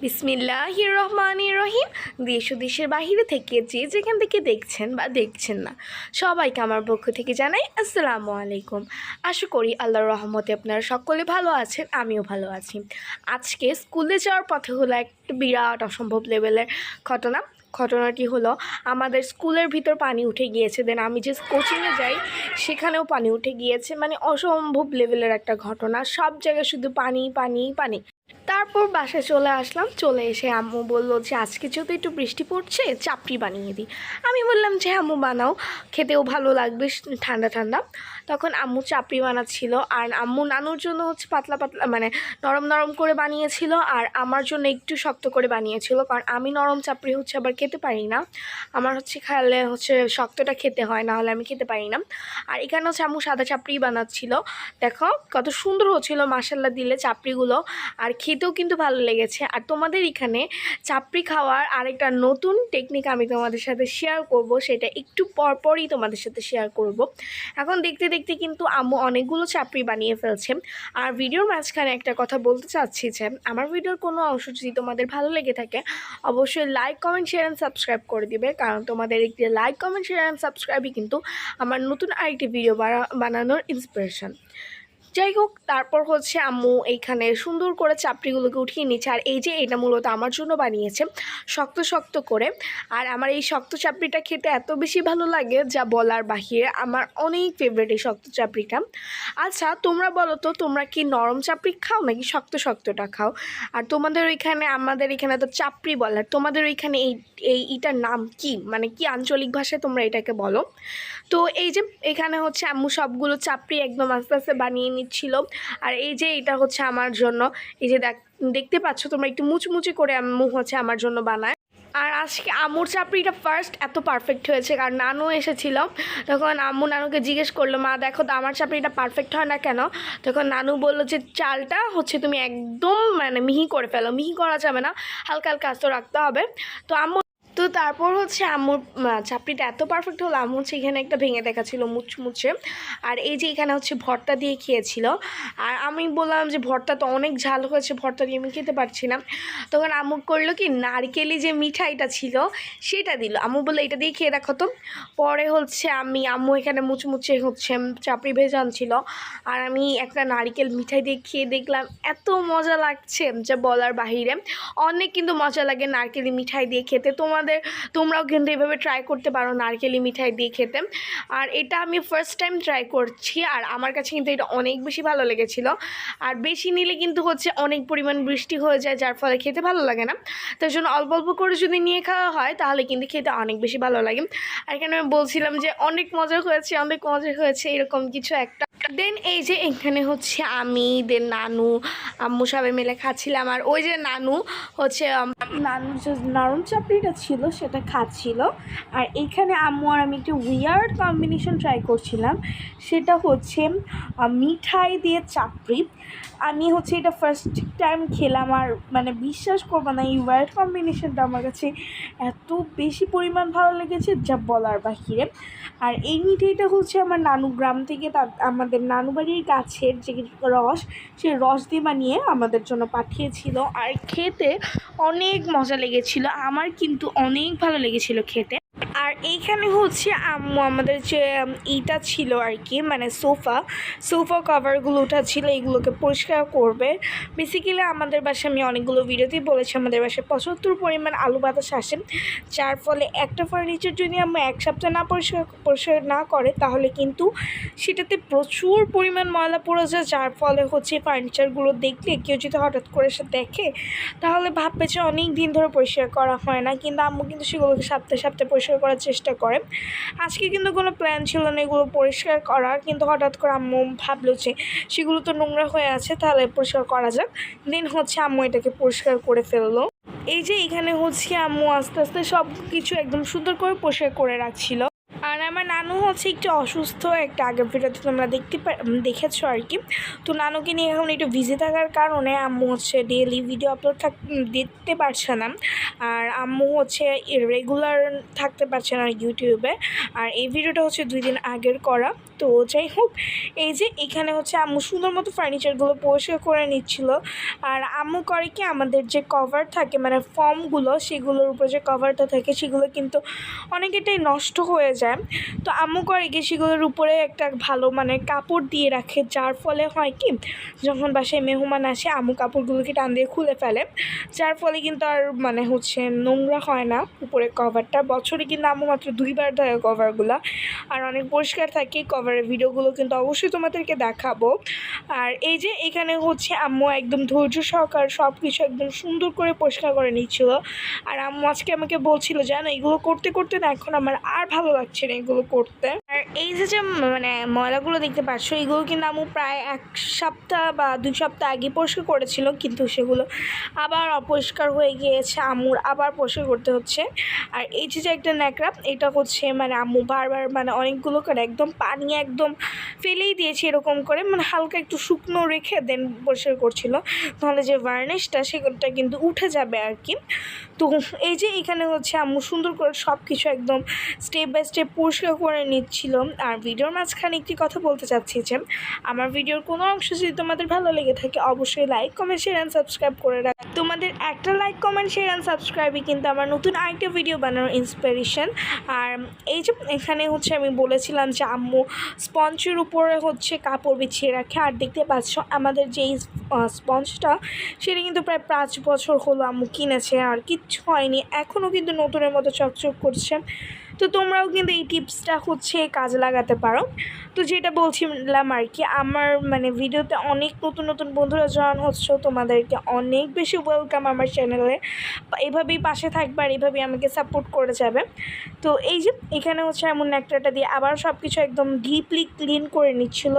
বিসমিল্লাহির রহমানির রহিম। দেশ ও দেশের বাহিরে থেকে যেখান থেকে দেখছেন বা দেখছেন না, সবাইকে আমার পক্ষ থেকে জানাই আসসালামু আলাইকুম। আশা করি আল্লাহর রহমতে আপনারা সকলে ভালো আছেন, আমিও ভালো আছি। আজকে স্কুলে যাওয়ার পথে হলো একটা বিরাট অসম্ভব লেভেলের ঘটনাটি হলো আমাদের স্কুলের ভিতর পানি উঠে গিয়েছে। দেন আমি যে কোচিংয়ে যাই সেখানেও পানি উঠে গিয়েছে, মানে অসম্ভব লেভেলের একটা ঘটনা। সব জায়গায় শুধু পানি পানি পানি। তারপর বাসায় চলে আসলাম। চলে এসে আম্মু বললো যে আজকে যেহেতু একটু বৃষ্টি পড়ছে, চাপড়ি বানিয়ে দিই। আমি বললাম যে আম্মু বানাও, খেতেও ভালো লাগবে ঠান্ডা ঠান্ডা। তখন আম্মু চাপড়ি বানাচ্ছিল, আর আম্মু নানুর জন্য হচ্ছে পাতলা পাতলা মানে নরম নরম করে বানিয়েছিল, আর আমার জন্য একটু শক্ত করে বানিয়েছিল, কারণ আমি নরম চাপড়ি হচ্ছে আবার খেতে পারি না। আমার হচ্ছে খেলে হচ্ছে শক্তটা খেতে হয়, না হলে আমি খেতে পারি না। আর এখানে হচ্ছে আম্মু সাদা চাপড়ি বানাচ্ছিল। দেখো কত সুন্দর হচ্ছিল মাশাল্লাহ দিলে চাপড়িগুলো, আর খেতেও কিন্তু ভালো লেগেছে। আর তোমাদের এখানে চাপড়ি খাওয়ার আরেকটা নতুন টেকনিক আমি তোমাদের সাথে শেয়ার করব, সেটা একটু পরপরই তোমাদের সাথে শেয়ার করব। এখন দেখতে দেখতে কিন্তু আম্মু অনেকগুলো চাপড়ি বানিয়ে ফেলছে। আর ভিডিওর মাঝখানে একটা কথা বলতে চাচ্ছি যে আমার ভিডিওর কোনো অংশ যদি তোমাদের ভালো লেগে থাকে, অবশ্যই like comment share and subscribe করে দিবে, কারণ তোমাদের একটি লাইক কমেন্ট শেয়ার অ্যান্ড সাবস্ক্রাইবই কিন্তু আমার নতুন আরেকটি ভিডিও বানানোর ইন্সপিরেশন। যাই হোক, তারপর হচ্ছে আম্মু এইখানে সুন্দর করে চাপড়িগুলোকে উঠিয়ে নিচ্ছে। আর এই যে এটা মূলত আমার জন্য বানিয়েছে, শক্ত শক্ত করে। আর আমার এই শক্ত চাপড়িটা খেতে এত বেশি ভালো লাগে যা বলার বাহিরে। আমার অনেক ফেভারিট এই শক্ত চাপড়িটা। আচ্ছা তোমরা বলো তো, তোমরা কি নরম চাপড়ি খাও নাকি শক্ত শক্তটা খাও? আর তোমাদের ওইখানে, আমাদের এখানে তো চাপড়ি বলার, তোমাদের ওইখানে এইটার নাম কি, মানে কি আঞ্চলিক ভাষায় তোমরা এটাকে বলো? তো এই যে এখানে হচ্ছে আম্মু সবগুলো চাপড়ি একদম আস্তে আস্তে বানিয়ে নিচ্ছিল। আর এই যে এটা হচ্ছে আমার জন্য, এই যে দেখতে পাচ্ছ তোমরা, একটু মুচমুচে করে আম্মু হচ্ছে আমার জন্য বানায়। আর আজকে আম্মুর চাপড়িটা ফার্স্ট এত পারফেক্ট হয়েছে কারণ নানু এসেছিল। তখন আম্মু নানুকে জিজ্ঞেস করলো, মা দেখো তো আমার চাপড়িটা পারফেক্ট হয় না কেন? তখন নানু বললো যে চালটা হচ্ছে তুমি একদম মানে মিহি করে ফেলো, মিহি করা যাবে না, হালকা হালকা আস্ত রাখতে হবে। তো তারপর হচ্ছে আম্মুর চাপড়িটা এত পারফেক্ট হলো, আম্মু হচ্ছে এখানে একটা ভেঙে দেখাচ্ছিল মুচমুচে। আর এই যে এখানে হচ্ছে ভর্তা দিয়ে খেয়েছিল। আর আমি বললাম যে ভর্তা তো অনেক ঝাল হয়েছে, ভর্তা দিয়ে আমি খেতে পারছি না। তখন আম্মু করলো কি, নারকেলি যে মিঠাইটা ছিল সেটা দিল। আম্মু বললো এটা দিয়ে খেয়ে দেখো তো। পরে হচ্ছে আম্মু এখানে মুচমুচে হচ্ছে চাপড়ি ভেজে আনছিল, আর আমি একটা নারকেল মিঠাই দিয়ে খেয়ে দেখলাম এত মজা লাগছে যা বলার বাহিরে। অনেক কিন্তু মজা লাগে নারকেলি মিঠাই দিয়ে খেতে। তোমরাও কিন্তু এভাবে ট্রাই করতে পারো নারকেলি মিঠাই দিয়ে খেতে। আর এটা আমি ফার্স্ট টাইম ট্রাই করছি, আর আমার কাছে কিন্তু এটা অনেক বেশি ভালো লেগেছিল। আর বেশি নিলে কিন্তু হচ্ছে অনেক পরিমাণ বৃষ্টি হয়ে যায়, যার ফলে খেতে ভালো লাগে না। তার জন্য অল্প অল্প করে যদি নিয়ে খাওয়া হয় তাহলে কিন্তু খেতে অনেক বেশি ভালো লাগে। আর এখানে আমি বলছিলাম যে অনেক মজা হয়েছে এরকম কিছু একটা। দেন এই যে এখানে হচ্ছে আমি, দেন নানু, আম্মু সবাই মিলে খাচ্ছিলাম। আর ওই যে নানু হচ্ছে নানুর যে নরম চাপড়িটা ছিল সেটা খাচ্ছিল। আর এইখানে আম্মু আর আমি একটু উইয়ার্ড কম্বিনেশন ট্রাই করছিলাম, সেটা হচ্ছে মিঠাই দিয়ে চাপড়ি। আমি হচ্ছে এটা ফার্স্ট টাইম খেলাম, আর মানে বিশ্বাস করবো না, এই ওয়ার্ড কম্বিনেশনটা আমার কাছে এত বেশি পরিমাণ ভালো লেগেছে যা বলার বাহিরে। আর এই মিঠাইটা হচ্ছে আমার নানু গ্রাম থেকে আমাদের নানু বাড়ির গাছের যে রস, সেই রস দিয়ে বানিয়ে আমাদের জন্য পাঠিয়েছিল। আর খেতে অনেক মজা লেগেছিল, আমার কিন্তু অনেক ভালো লেগেছিল খেতে। আর এইখানে হচ্ছে আম্মু আমাদের যে ইটা ছিল আর কি, মানে সোফা কভারগুলো ওটা ছিল, এগুলোকে পরিষ্কার করবে। বেসিক্যালি আমাদের বাসায়, আমি অনেকগুলো ভিডিওতেই বলেছি, আমাদের বাসায় প্রচুর পরিমাণ আলু বাতাস আসে, যার ফলে একটা ফার্নিচার যদি আমরা এক সপ্তাহ না পরিষ্কার না করে তাহলে কিন্তু সেটাতে প্রচুর পরিমাণ ময়লা পড়ে যায়, যার ফলে হচ্ছে ফার্নিচারগুলো দেখলে কেউ যদি হঠাৎ করে এসে দেখে তাহলে ভাববে যে অনেক দিন ধরে পরিষ্কার করা হয় না। কিন্তু আম্মু কিন্তু সেগুলোকে সপ্তাহে সপ্তাহে পরিষ্কার করার চেষ্টা করে। আজকে কিন্তু কোনো প্ল্যান ছিল না এগুলো পরিষ্কার করার, কিন্তু হঠাৎ করে আম্মু ভাবলো যে সেগুলো তো নোংরা হয়ে আছে, তাহলে পরিষ্কার করা যাক। দেন হচ্ছে আম্মু এটাকে পরিষ্কার করে ফেললো। এই যে এখানে হচ্ছে আম্মু আস্তে আস্তে সব কিছু একদম সুন্দর করে পরিষ্কার করে রাখছিল। আর আমার নানু হচ্ছে একটু অসুস্থ, একটা আগের ভিডিওতে তোমরা দেখেছো আর কি। তো নানুকে নিয়ে এখন একটু বিজি থাকার কারণে আম্মু হচ্ছে ডেইলি ভিডিও আপলোড দিতে পারছে না, আর আম্মু হচ্ছে রেগুলার থাকতে পারছে না ইউটিউবে। আর এই ভিডিওটা হচ্ছে 2 দিন আগের করা। তো যাই হোক, এই যে এখানে হচ্ছে আম্মু সুন্দর মতো ফার্নিচারগুলো পরিষ্কার করে নিচ্ছিল। আর আম্মু করে কি, আমাদের যে কভার থাকে মানে ফর্মগুলো, সেগুলোর উপর যে কভারটা থাকে সেগুলো কিন্তু অনেকটাই নষ্ট হয়ে যায়। তো আম্মু করে কি, সেগুলোর উপরে একটা ভালো মানে কাপড় দিয়ে রাখে, যার ফলে হয় কি, যখন বাসায় মেহমান আসে আম্মু কাপড়গুলোকে টান দিয়ে খুলে ফেলে, যার ফলে কিন্তু আর মানে হচ্ছে নোংরা হয় না উপরের কভারটা। বছরে কিন্তু আম্মু মাত্র 2বার ধরে কভারগুলো, আর অনেক পরিষ্কার থাকে। কভারের ভিডিওগুলো কিন্তু অবশ্যই তোমাদেরকে দেখাবো। আর এই যে এখানে হচ্ছে আম্মু একদম ধৈর্য সহকার সব কিছু একদম সুন্দর করে পরিষ্কার করে নিচ্ছিল। আর আম্মু আজকে আমাকে বলছিল, জানো এগুলো করতে করতে না এখন আমার আর ভালো লাগছে না এগুলো করতে। আর এই যে মানে ময়লাগুলো দেখতে পাচ্ছ, এগুলো কিন্তু আম্মু প্রায় 1 সপ্তাহ বা 2 সপ্তাহ আগে পরিষ্কার করেছিল, কিন্তু সেগুলো আবার অপরিষ্কার হয়ে গিয়েছে, আম্মুর আবার পরিষ্কার করতে হচ্ছে। আর এই যে একটা ন্যাকড়া, এটা হচ্ছে মানে আম্মু বারবার মানে অনেকগুলো করে একদম পানি একদম ফেলেই দিয়েছে এরকম করে, মানে হালকা একটু শুকনো রেখে দেন পরিষ্কার করছিল, তাহলে যে ভার্নিশটা সেগুলোটা কিন্তু উঠে যাবে আর কি। তো এই যে এখানে হচ্ছে আম্মু সুন্দর করে সব কিছু একদম স্টেপ বাই স্টেপ পরিষ্কার করে নিচ্ছিল। আর ভিডিওর মাঝখানে একটি কথা বলতে চাচ্ছি যে আমার ভিডিওর কোনো অংশ যদি তোমাদের ভালো লেগে থাকে অবশ্যই like, comment, share and subscribe করে রাখ। তোমাদের একটা লাইক, কমেন্ট, শেয়ার অ্যান্ড সাবস্ক্রাইবই কিন্তু আমার নতুন আরেকটা ভিডিও বানানোর ইন্সপিরেশন। আর এই যে এখানে হচ্ছে আমি বলেছিলাম যে আম্মু স্পঞ্জের উপরে হচ্ছে কাপড় বিছিয়ে রাখে। আর দেখতে পাচ্ছ আমাদের যেই স্পঞ্জটা, সেটা কিন্তু প্রায় 5 বছর হলো আম্মু কিনেছে, আর কিচ্ছু হয়নি, এখনও কিন্তু নতুনের মতো চকচক করছে। তো তোমরাও কিন্তু এই টিপসটা হচ্ছে কাজে লাগাতে পারো। তো যেটা বলছিলাম আর কি, আমার মানে ভিডিওতে অনেক নতুন নতুন বন্ধুরা জয়েন হচ্ছে, তোমাদেরকে অনেক বেশি ওয়েলকাম আমার চ্যানেলে। এভাবেই পাশে থাকবে আর এভাবেই আমাকে সাপোর্ট করে যাবে। তো এই যে এখানে হচ্ছে এমন একটা দিয়ে আবার সব কিছু একদম ডিপলি ক্লিন করে নিচ্ছিল।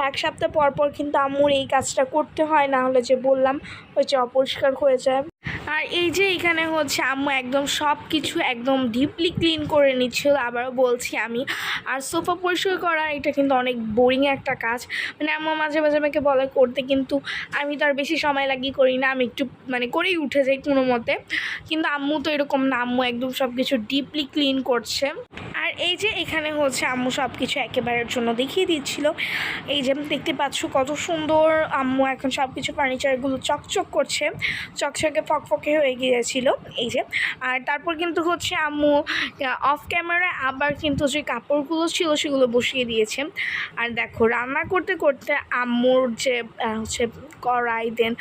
1 সপ্তাহ পর পর কিন্তু আম্মুর এই কাজটা করতে হয়, না হলে যে বললাম ওই যে অপরিষ্কার হয়ে যায়। আর এই যে এখানে হচ্ছে আম্মু একদম সব কিছু একদম ডিপলি ক্লিন করে নিচ্ছিল, আবারও বলছি আমি। আর সোফা পরিষ্কার করা এটা কিন্তু অনেক বোরিং একটা কাজ, মানে আম্মু মাঝে মাঝে আমাকে বলে করতে, কিন্তু আমি তো আর বেশি সময় লাগিয়ে করি না, আমি একটু মানে করেই উঠে যাই কোনো মতে। কিন্তু আম্মু তো এরকম না, আম্মু একদম সব কিছু ডিপলি ক্লিন করছে। আর এই যে এখানে হচ্ছে আম্মু সব কিছু একেবারের জন্য দেখিয়ে দিচ্ছিল। এই যে দেখতে পাচ্ছ কত সুন্দর আম্মু এখন সব কিছু ফার্নিচারগুলো চকচক করছে, চকচকে ফকফকে হয়ে গিয়েছিল এই যে। আর তারপর কিন্তু হচ্ছে আম্মু অফ ক্যামেরায় আবার কিন্তু যে কাপড়গুলো ছিল সেগুলো বসিয়ে দিয়েছে। আর দেখো রান্না করতে করতে আম্মুর যে হচ্ছে কড়াই দেন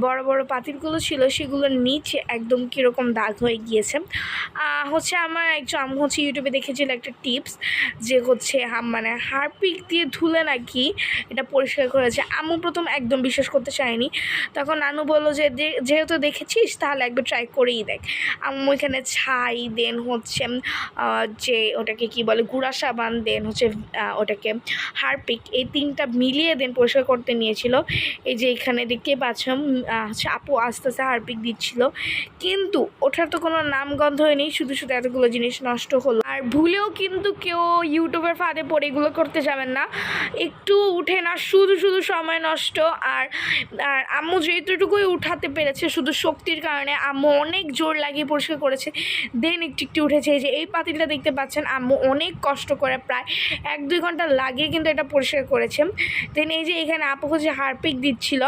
বড় বড় পাতিলগুলো ছিল সেগুলোর নিচে একদম কীরকম দাগ হয়ে গিয়েছে। হচ্ছে আমার একজন আম্মু হচ্ছে ইউটিউবে দেখেছিল একটা টিপস, যে হচ্ছে মানে হারপিক দিয়ে ধুলে নাকি এটা পরিষ্কার করেছে। আম্মু প্রথম একদম বিশ্বাস করতে চায়নি, তখন নানু বললো যে যেহেতু দেখেছিস তাহলে একবার ট্রাই করেই দেখ। আম্মু এখানে ছাই দেন হচ্ছে যে ওটাকে কি বলে গুঁড়া সাবান দেন হচ্ছে ওটাকে হারপিক, এই 3টা মিলিয়ে দেন পরিষ্কার করতে নিয়েছিল। এই যে এখানে দেখতে পাচ্ছ হচ্ছে আপু আস্তে আস্তে হারপিক দিচ্ছিল, কিন্তু ওঠার তো কোনো নামগন্ধ হয়নি, শুধু শুধু এতগুলো জিনিস নষ্ট হলো। আর ভুলেও কিন্তু কেউ ইউটিউবের ফাঁদে পড়ে এগুলো করতে যাবেন না, একটু উঠে না শুধু শুধু সময় নষ্ট। আর আম্মু যেটুকুই উঠাতে পেরেছে শুধু শক্তির কারণে, আম্মু অনেক জোর লাগিয়ে পরিষ্কার করেছে, দেন একটু একটু উঠেছে। এই যে এই পাতিলটা দেখতে পাচ্ছেন আম্মু অনেক কষ্ট করে প্রায় 1-2 ঘন্টা লাগিয়ে কিন্তু এটা পরিষ্কার করেছে। দেন এই যে এখানে আপু হচ্ছে হারপিক দিচ্ছিল,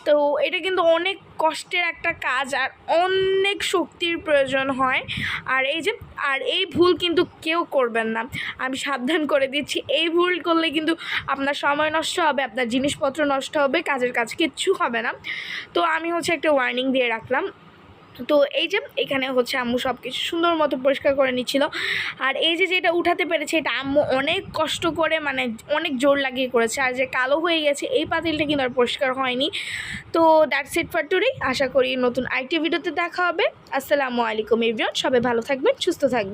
তো এটা কিন্তু অনেক কষ্টের একটা কাজ আর অনেক শক্তির প্রয়োজন হয়। আর এই ভুল কিন্তু কেউ করবেন না, আমি সাবধান করে দিচ্ছি। এই ভুল করলে কিন্তু আপনার সময় নষ্ট হবে, আপনার জিনিসপত্র নষ্ট হবে, কাজের কাজ কিচ্ছু হবে না। তো আমি হচ্ছে একটা ওয়ার্নিং দিয়ে রাখলাম। তো এই যে এখানে হচ্ছে আম্মু সব কিছু সুন্দর মতো পরিষ্কার করে নিচ্ছিল। আর এই যে যেটা উঠাতে পেরেছে এটা আম্মু অনেক কষ্ট করে মানে অনেক জোর লাগিয়ে করেছে। আর যে কালো হয়ে গেছে এই পাতিলটা কিন্তু আর পরিষ্কার হয়নি। তো দ্যাটস ইট ফর টুডে। আশা করি নতুন আরেকটি ভিডিওতে দেখা হবে। আসসালামু আলাইকুম এভরিওয়ান, সবাই ভালো থাকবেন, সুস্থ থাকবেন।